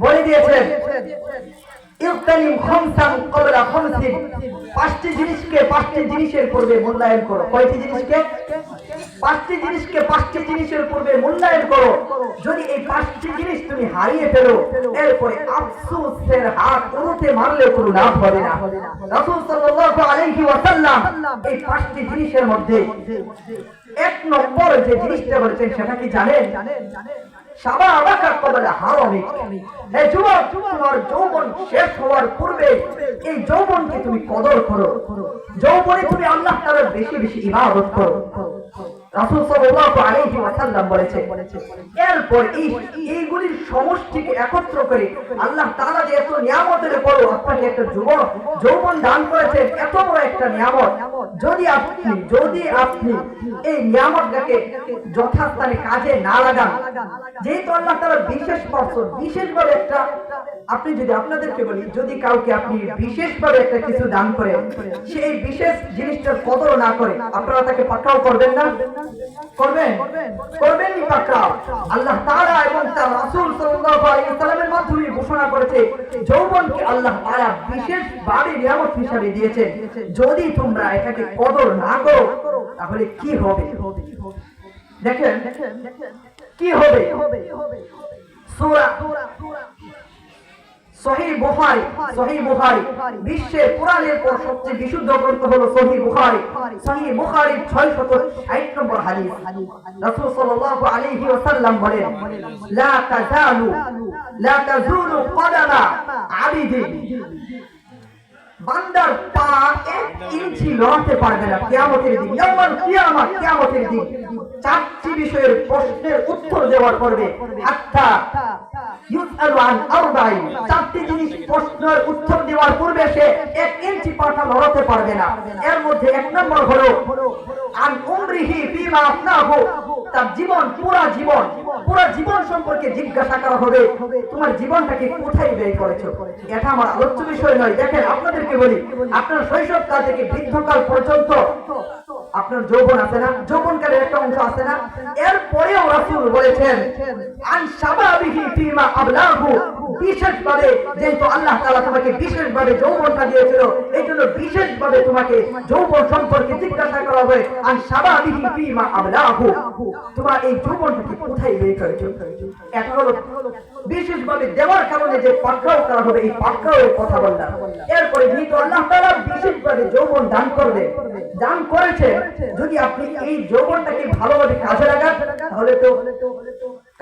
বলে দিয়েছেন ইউতানিম খামসান ক্বাবলা খামসিন, পাঁচটি জিনিসের পূর্বে মূল্যায়ন করো। কয়টি জিনিসকে? পাঁচটি জিনিসের পূর্বে মূল্যায়ন করো। যদি এই পাঁচটি জিনিস তুমি হারিয়ে ফেলো, এরপরে আফসোসের হাত উড়তে মারলে কোনো লাভ হবে না। রাসূল সাল্লাল্লাহু আলাইহি ওয়াসাল্লাম এই পাঁচটি জিনিসের মধ্যে এক নম্বর যে জিনিসটা বলেছেন সেটা কি জানেন? শাবাবাকা ক্বাবলা হারামিক। হে যুবক, তোমার যৌবন শেষ হওয়ার পূর্বে এই যৌবনকে তুমি কদর করো। যৌবনে তুমি আল্লাহ তাআলার বেশি বেশি ইবাদত করো। রাসূল সাল্লাল্লাহু আলাইহি ওয়াসাল্লাম বলেছেন। এরপর এইগুলির সমষ্টিকে একত্র করে আল্লাহ তাআলা যে এত নিয়ামতের উপর আপনাকে একটা যৌবন দান করেছেন, এত বড় একটা নিয়ামত, যদি আপনি এই নিয়ামতটাকে যথাস্থানে কাজে না লাগান, যেহেতু আল্লাহ তাআলা বিশেষভাবে একটা, আপনি যদি আপনাদেরকে বলি, যদি কাউকে আপনি বিশেষভাবে একটা কিছু দান করেন, সেই বিশেষ জিনিসটার কদর না করে আপনারা তাকে পাকড়াও করবেন না? করবেন নি পাকড়াও? আল্লাহ তাআলা এবং তার রাসূল সাল্লাল্লাহু আলাইহি ওয়াসাল্লামের মাধ্যমে ঘোষণা করেছে যৌবনকে আল্লাহ তাআলা বিশেষভাবে নিয়ামত হিসেবে দিয়েছেন। যদি তোমরা এটাকে কদর না করো তাহলে কি হবে? দেখেন কি হবে। সূরা সহিহ বুখারী, বিশ্বের কোরআনের পর সবচেয়ে বিশুদ্ধ গ্রন্থ হলো সহিহ বুখারী। সহিহ বুখারীর 660 নম্বর হাদিস, রাসূল সাল্লাল্লাহু আলাইহি ওয়াসাল্লাম বলেন, লা তাজুলু কদামা আবিদিন, বান্দার পা 1 ইঞ্চি লড়তে পারবে না কিয়ামতের দিন। কিয়ামতের দিন চারটি বিষয়ের প্রশ্নের উত্তর দেওয়ার পূর্বে, হাত্তা ইউসআলু আন আরবাইন, চারটি জিনিস প্রশ্নের উত্তর দেওয়ার পূর্বে সে 1 ইঞ্চি পাটা লড়তে পারবে না। এর মধ্যে 1 নম্বর হলো আন উমরিহি ফিমা আফনাহু, তার পুরা জীবন সম্পর্কে জিজ্ঞাসা করা হবে, তোমার জীবনটাকে কোথায় ব্যয় করেছো। এটা আমার আলোচ্য বিষয় নয়। দেখেন, আপনাদেরকে বলি, আপনার শৈশবকাল থেকে বৃদ্ধকাল পর্যন্ত আপনার যৌবন আছে না? যৌবনকালের একটা অংশ আছে না? এরপরেও রাসূল বলেছেন আন শাবাবিহি ফিমা আবলাহু, বিশেষভাবে যেহেতু আল্লাহ তাআলা তোমাকে বিশেষভাবে যৌবনটা দিয়েছিল, এই জন্য বিশেষভাবে তোমাকে যৌবন সম্পর্কে জিজ্ঞাসা করা হবে, আন শাবাবিহি ফিমা আবলাহু, তোমার এই যৌবনটাকে কোথায় ব্যয় করেছো। এটা হলো বিশেষভাবে দেওয়ার কারণে যে পাকড়াও করা হবে, এই পাকড়াওয়ের কথা বললাম। এরপরে যেহেতু আল্লাহ তাআলা বিশেষভাবে যৌবন দান করেছে, যদি আপনি এই যৌবনটাকে ভালোভাবে কাজে লাগান, তাহলে তো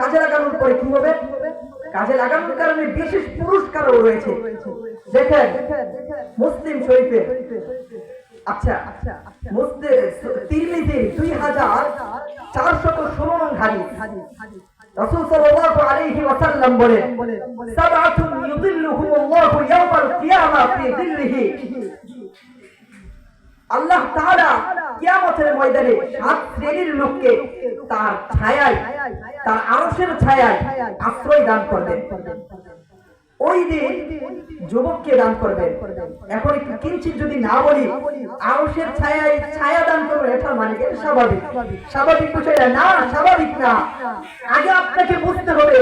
কাজে লাগানোর পরে কি হবে? কাজে লাগানোর কারণে বিশেষ পুরস্কারও রয়েছে। দেখেন মুসলিম শরীফে, তিরমিজি 2416 নং হাদিস, রাসূল সাল্লাল্লাহু আলাইহি ওয়াসাল্লাম বলেন, সাবআতুন ইউযিল্লুহুমুল্লাহু ইয়াওমাল কিয়ামা ফি যিল্লিহি, আল্লাহ তাআলা কিয়ামতের ময়দানে 7 শ্রেণীর লোককে তার ছায়ায়, তার আরশের ছায়ায় আশ্রয় দান করবেন। ওই দিন যুবককে দান করবেন। এখন একটু কিঞ্চিত যদি না বলি, আরশের ছায়ায় ছায়া দান করবেন, এটা মানে এটা স্বাভাবিক বিষয় না, স্বাভাবিক না। আগে আপনাকে বুঝতে হবে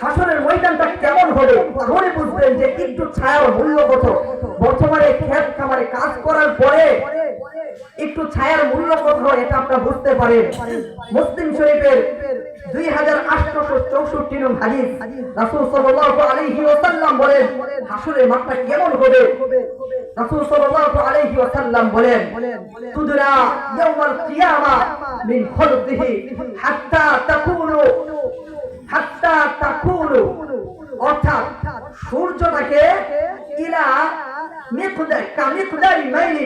হাসরের ময়দানটা কেমন হবে, তাহলে বুঝবেন যে একটু ছায়ার মূল্য কত। বর্তমানে ক্ষেত খামারে কাজ করার পরে একটু ছায়ার মূল্য কত হয় এটা আপনারা বুঝতে পারেন। মুসলিম শরীফের 2864 নং হাদিস, রাসূল সাল্লাল্লাহু আলাইহি ওয়াসাল্লাম বলেন, হাসরের মাঠটা কেমন হবে। রাসূল সাল্লাল্লাহু আলাইহি ওয়াসাল্লাম বলেন, তুদরা ইয়াউমাল কিয়ামা মিন খালদিহি হাত্তা তাকুনু, অর্থাৎ সূর্যটাকে ইলা মিকদারি মাইল,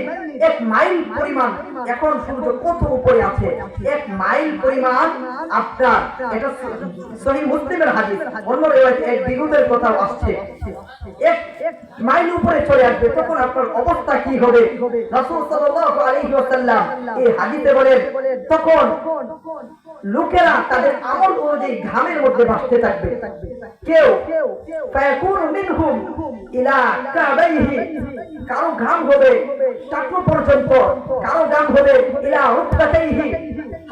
1 মাইল পরিমাণ, এখন সূর্য কত উপরে আছে, 1 মাইল পরিমাণ আপনার, এটা সহিহ মুসলিমের হাদিস। অন্য রিওয়ায়াতে 1 বিঘতের কথা আসছে, 1 মাইল উপরে চলে আসবে, তখন আপনার অবস্থা কি হবে। রাসূল সাল্লাল্লাহু আলাইহি ওয়াসাল্লাম এই হাদিসে বলেন, তখন লোকেরা তাদের আমল অনুযায়ী ঘামের মধ্যে ভাসতে থাকবে। কেউ ফায়াকুনু মিনহুম ইলা কাবাইহি, কারো ঘাম হবে টাকনু পর্যন্ত, কারো ঘাম হবে ইলা রুকবাতাইহি,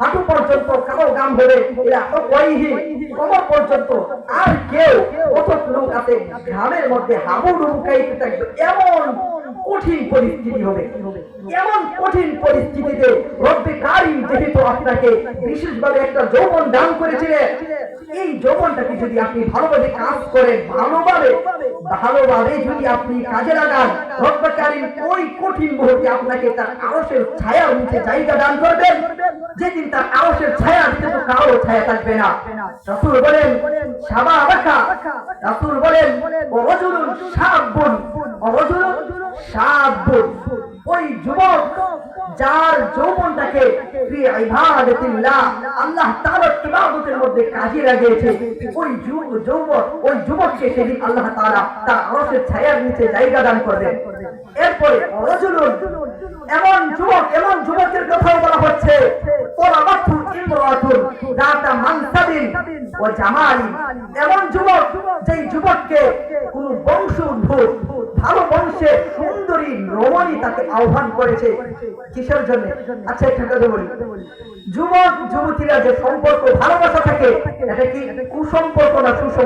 হাঁটু পর্যন্ত, কারো ঘাম হবে ইলা হুকাইহি, কোমর পর্যন্ত। আর কেউ ঘামের মধ্যে হাবুডুবু খাইতে থাকবে, এমন কঠিন পরিস্থিতি হবে। এমন কঠিন পরিস্থিতিতে রব্বে কারীম যেহেতু আপনাকে বিশেষভাবে একটা যৌবন দান করেছিলেন, এই যৌবনটাকে যদি আপনি ভালোভাবে কাজ করেন, ভালোভাবে যদি আপনি কাজে লাগান, রব্বে কারীম ওই কঠিন মুহূর্তে আপনাকে তার আরশের ছায়ার নিচে জায়গা দান করবেন, যেদিন তার আরশের ছায়ার নিচে তো কারো ছায়া থাকবে না। রাসূল বলেন শাবাবাকা, রাসূল বলেন ওয়াজুলুন শাবুন, ওয়াজুলুন শাবুন, ওই যুবক যার যৌবনটাকে ফি ইবাদাতিল্লাহ, আল্লাহ তাআলার ইবাদতের মধ্যে কাজে লাগিয়েছে, ওই যুবককে সেদিন আল্লাহ তাআলা তার আরশের ছায়ার নিচে জায়গা দান করবেন। এরপরে রাজুলুন, এমন যুবকের কথাও বলা হচ্ছে, ওরাবাতু ইমরাতুন যাতা মানসাবিন ওয়া জামালিন, এমন যুবক যেই যুবককে কোন বংশোদ্ভূত ভালো বংশের সুন্দরী রমণী তাকে আহ্বান করেছে। কিসের জন্য? আচ্ছা একটা কথা বলি, যুবক যুবতীরা যে সম্পর্ক ভালোবাসা থাকে, এটা কি কুসম্পর্ক না সুসম্পর্ক?